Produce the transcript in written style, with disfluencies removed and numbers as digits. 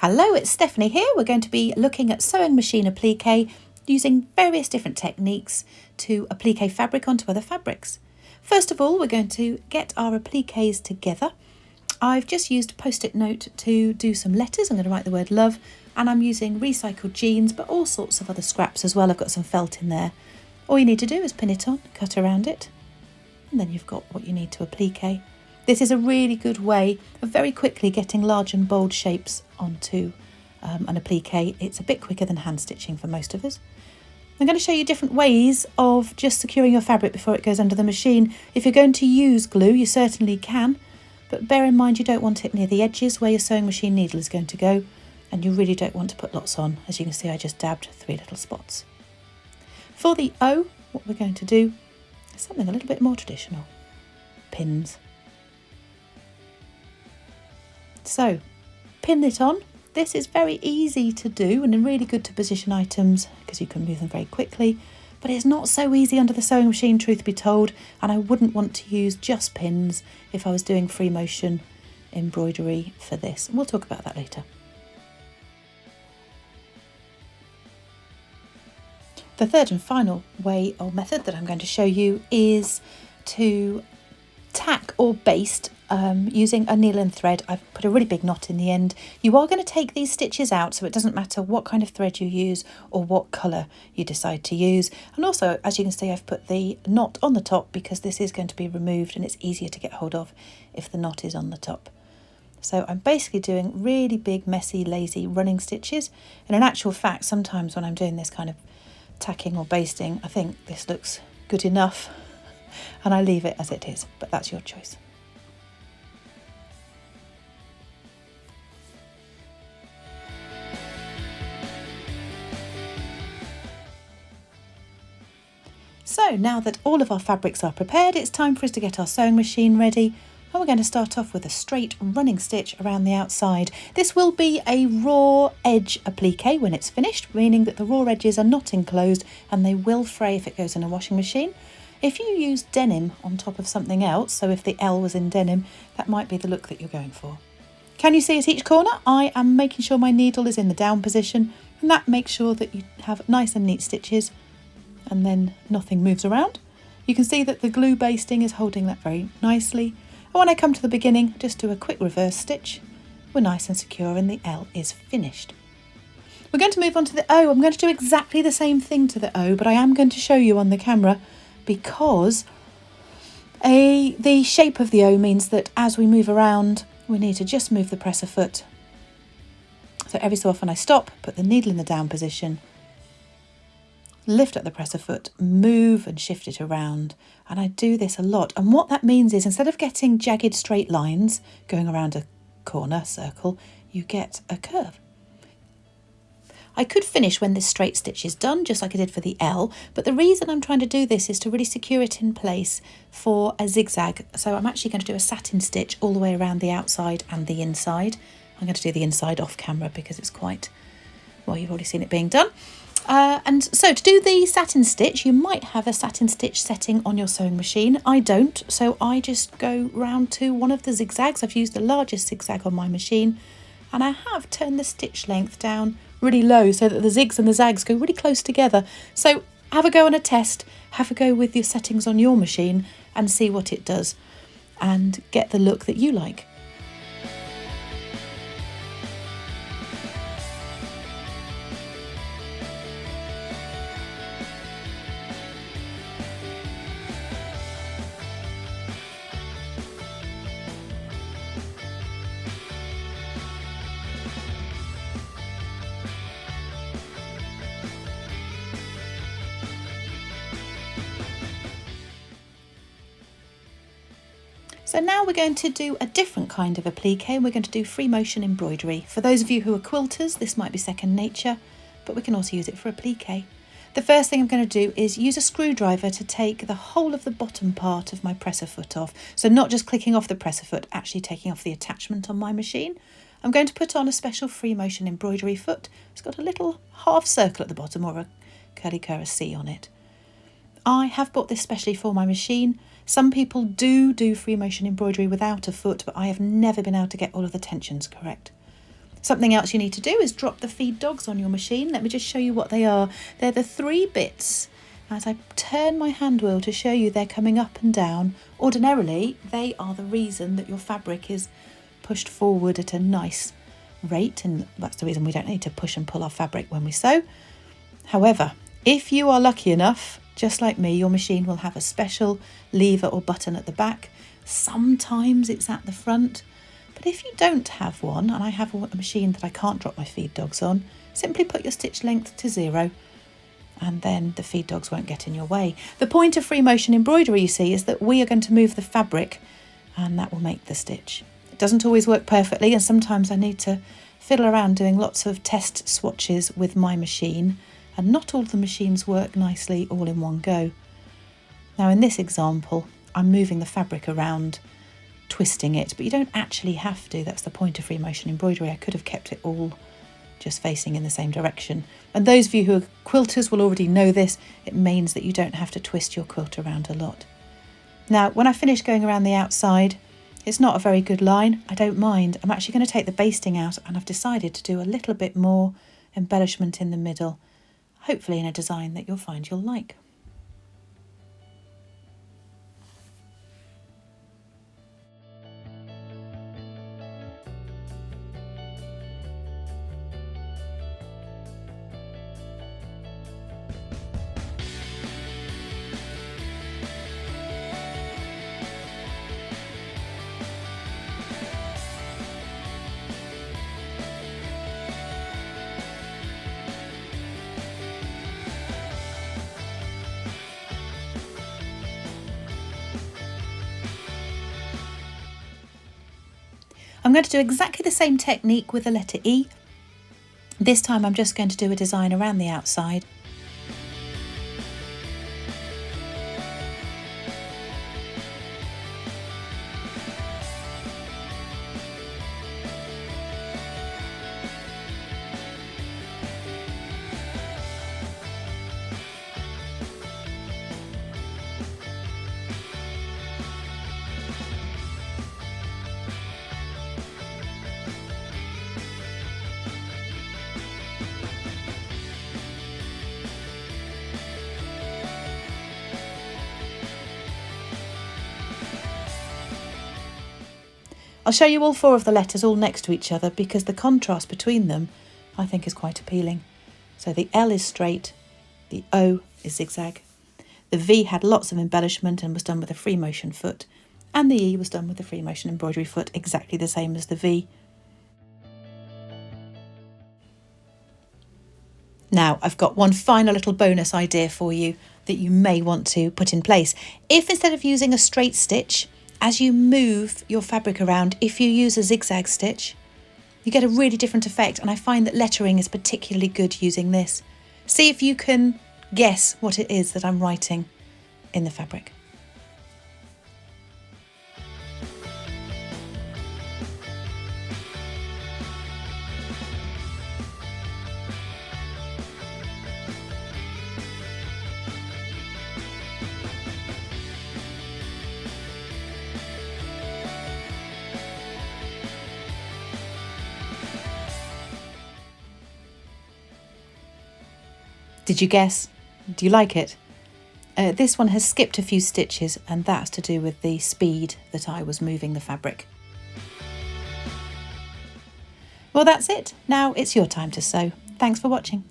Hello, it's Stephanie here. We're going to be looking at sewing machine appliqué using various different techniques to appliqué fabric onto other fabrics. First of all, we're going to get our appliqués together. I've just used a post-it note to do some letters. I'm going to write the word love, and I'm using recycled jeans, but all sorts of other scraps as well. I've got some felt in there. All you need to do is pin it on, cut around it, and then you've got what you need to appliqué. This is a really good way of very quickly getting large and bold shapes onto an appliqué. It's a bit quicker than hand stitching for most of us. I'm going to show you different ways of just securing your fabric before it goes under the machine. If you're going to use glue, you certainly can, but bear in mind you don't want it near the edges where your sewing machine needle is going to go, and you really don't want to put lots on. As you can see, I just dabbed 3 little spots. For the O, what we're going to do is something a little bit more traditional. Pins. So, pin it on. This is very easy to do and really good to position items because you can move them very quickly, but it's not so easy under the sewing machine, truth be told, and I wouldn't want to use just pins if I was doing free motion embroidery for this. We'll talk about that later. The third and final way or method that I'm going to show you is to tack or baste using a needle and thread. I've put a really big knot in the end. You are going to take these stitches out, so it doesn't matter what kind of thread you use or what colour you decide to use. And also, as you can see, I've put the knot on the top because this is going to be removed and it's easier to get hold of if the knot is on the top. So I'm basically doing really big, messy, lazy running stitches. And in actual fact, sometimes when I'm doing this kind of tacking or basting, I think this looks good enough and I leave it as it is, but that's your choice. So now that all of our fabrics are prepared, it's time for us to get our sewing machine ready. And we're going to start off with a straight running stitch around the outside. This will be a raw edge appliqué when it's finished, meaning that the raw edges are not enclosed and they will fray if it goes in a washing machine. If you use denim on top of something else, so if the L was in denim, that might be the look that you're going for. Can you see at each corner? I am making sure my needle is in the down position, and that makes sure that you have nice and neat stitches and then nothing moves around. You can see that the glue basting is holding that very nicely. And when I come to the beginning, just do a quick reverse stitch. We're nice and secure and the L is finished. We're going to move on to the O. I'm going to do exactly the same thing to the O, but I am going to show you on the camera because the shape of the O means that as we move around, we need to just move the presser foot. So every so often I stop, put the needle in the down position, lift up the presser foot, move and shift it around. And I do this a lot. And what that means is instead of getting jagged straight lines going around a corner circle, you get a curve. I could finish when this straight stitch is done, just like I did for the L, but the reason I'm trying to do this is to really secure it in place for a zigzag. So I'm actually going to do a satin stitch all the way around the outside and the inside. I'm going to do the inside off camera because it's quite, well, you've already seen it being done. And so to do the satin stitch, you might have a satin stitch setting on your sewing machine. I don't, so I just go round to one of the zigzags. I've used the largest zigzag on my machine, and I have turned the stitch length down really low so that the zigs and the zags go really close together. So have a go on a test, have a go with your settings on your machine and see what it does and get the look that you like. So now we're going to do a different kind of appliqué, and we're going to do free motion embroidery. For those of you who are quilters, this might be second nature, but we can also use it for appliqué. The first thing I'm going to do is use a screwdriver to take the whole of the bottom part of my presser foot off. So not just clicking off the presser foot, actually taking off the attachment on my machine. I'm going to put on a special free motion embroidery foot. It's got a little half circle at the bottom or a curly cur C on it. I have bought this specially for my machine. Some people do free motion embroidery without a foot, but I have never been able to get all of the tensions correct. Something else you need to do is drop the feed dogs on your machine. Let me just show you what they are. They're the 3 bits. As I turn my hand wheel to show you, they're coming up and down. Ordinarily, they are the reason that your fabric is pushed forward at a nice rate, and that's the reason we don't need to push and pull our fabric when we sew. However, if you are lucky enough, just like me, your machine will have a special lever or button at the back. Sometimes it's at the front, but if you don't have one, and I have a machine that I can't drop my feed dogs on, simply put your stitch length to 0, and then the feed dogs won't get in your way. The point of free motion embroidery, you see, is that we are going to move the fabric, and that will make the stitch. It doesn't always work perfectly, and sometimes I need to fiddle around doing lots of test swatches with my machine, and not all the machines work nicely all in one go. Now in this example, I'm moving the fabric around, twisting it, but you don't actually have to. That's the point of free motion embroidery. I could have kept it all just facing in the same direction. And those of you who are quilters will already know this. It means that you don't have to twist your quilt around a lot. Now, when I finish going around the outside, it's not a very good line. I don't mind. I'm actually going to take the basting out, and I've decided to do a little bit more embellishment in the middle, hopefully in a design that you'll find you'll like. I'm going to do exactly the same technique with the letter E. This time I'm just going to do a design around the outside. I'll show you all 4 of the letters all next to each other because the contrast between them I think is quite appealing. So the L is straight, the O is zigzag, the V had lots of embellishment and was done with a free motion foot, and the E was done with the free motion embroidery foot, exactly the same as the V. Now I've got one final little bonus idea for you that you may want to put in place. If instead of using a straight stitch, as you move your fabric around, if you use a zigzag stitch, you get a really different effect, and I find that lettering is particularly good using this. See if you can guess what it is that I'm writing in the fabric. Did you guess? Do you like it? This one has skipped a few stitches, and that's to do with the speed that I was moving the fabric. Well, that's it. Now it's your time to sew. Thanks for watching.